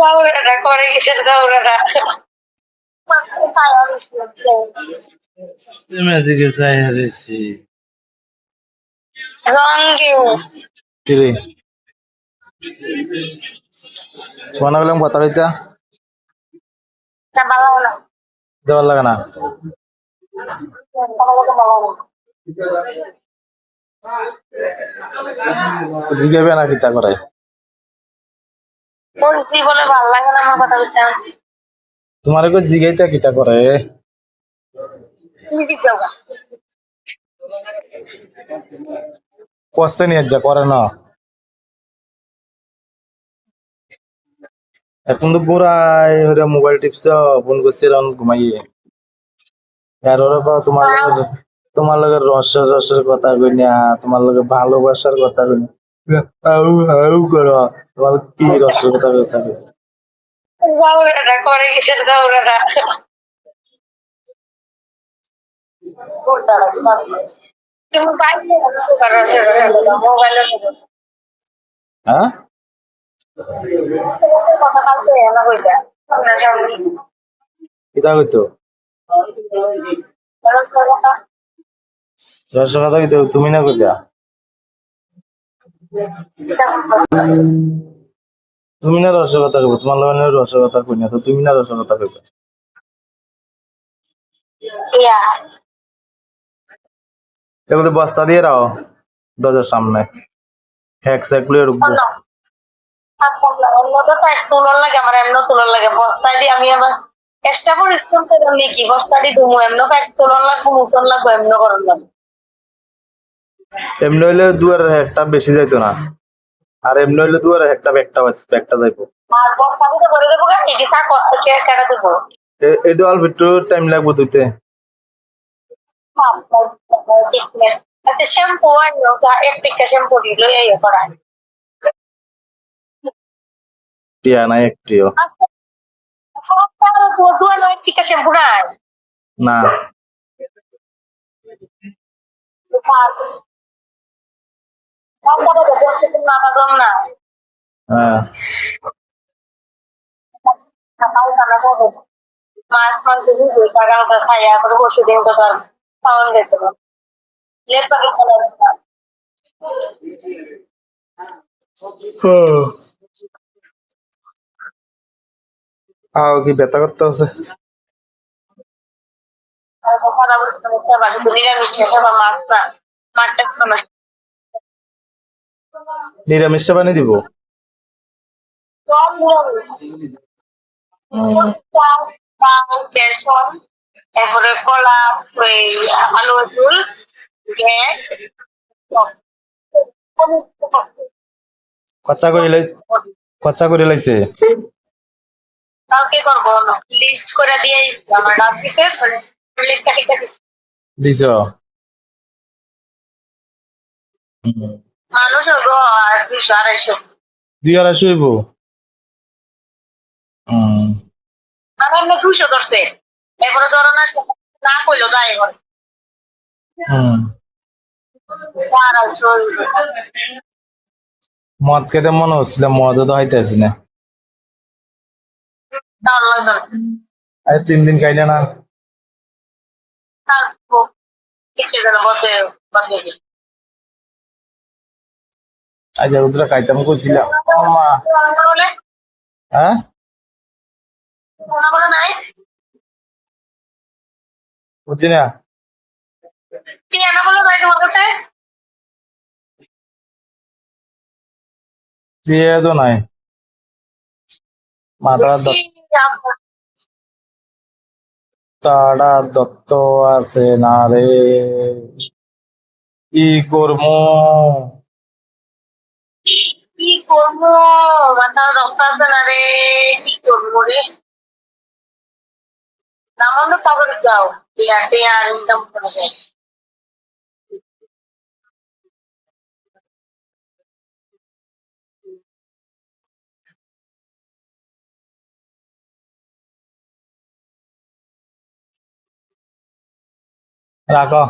জাউরাটা করে কিসের জাউরাটা? এদিকে চাই হারিয়েছি রঙিন কিরে বানা গেলাম কথা কইতা না ভালো না দেওয়ার লাগে না জিজ্ঞাসা না কিতা করে বলছি বলে ভালো লাগে না আমার কথা বলতে তোমার জিগাইতা কিতা করে তুমি জিজ্ঞাসা কোশ্চেন যা করে না এখন তো পুরাই হইরা মোবাইল টিপস ফোন করছি ঘুমাইয়ে আর ওরা তোমার লগে রসের কথা কই না তোমার লগে ভালোবাসার কথা কই না হাউ হাউ করো তোমার কি রসের কথা কই থাকে জাউরাটা করে কিসের জাউরাটা? তুমি বাইরে মোবাইলের হ্যাঁ কথা বলতে না কইটা কিতা কইতো রসের কথা কইতো তুমি না কইতা তুমি না রসের কথা কইবো তোমার লগে রসের কথা কই না তো তুমি না রসের কথা কইবে এগুলো বস্তা দিয়ে রাও দরজার সামনে হ্যাক স্যাকগুলো ঢুকবো তুলন লাগে আমার এমন তুলন লাগে বস্তায় দিয়ে আমি আবার এক্সট্রা পরিশ্রম করলাম নাকি বস্তাটি ধুমু এমন প্যাক তুলন লাগবো মুসন লাগবো এমন করন লাগবো এমনি হইলে দুয়ারের হ্যাকটা বেশি যাইতো না আর এমনি হইলে দুয়ারের হ্যাকটা ব্যাগটা যাইবো আর বস্তাটি তো করে দেবো কেন এটি চা করতে কেটে দেবো এটা অল্প একটু টাইম লাগবো ধুইতে আচ্ছা শ্যাম্পু আনিও একটা শ্যাম্পু দিল এই করা টিয়া নাই একটিও একটা শ্যাম্পু নাই না না হ্যাঁ মাছ মাংস টাকা খাইয়া করে বসে দিন তো তার খাওয়ান যেতে পারে লেপাকে কি ব্যথা করতে আছে নিরামিষ মাছ না মাছটা না নিরামিষ পানি দিব বেসন এরপরে কলা ওই আলু ঝুল কচ্চা করে লাইছে কালকে করবো লিস্ট করে দিয়ে আমার ডাক দিছে লিস্টটা লিখে দিচ্ছে দিছ মানুষ হবো আর 200-250 250 হইব আমি এমনি 200 ধরছে এরপরে ধরো না না কইলো তাই হয় মদ খেতে মনে হচ্ছিল মদ তো হাইতেছি না 3 দিন খাইলে না আজ উদ্রা খাইতাম কইছিলাম হ্যাঁ বুঝছি না তো নাই তাড়া দত্ত আছে না রে কি করবো কি করবো মাথা দক্ত আছে না রে কি করবো রে নামানো খবর যাও ইয়াতে আর ইনকাম করে শেষ রাখো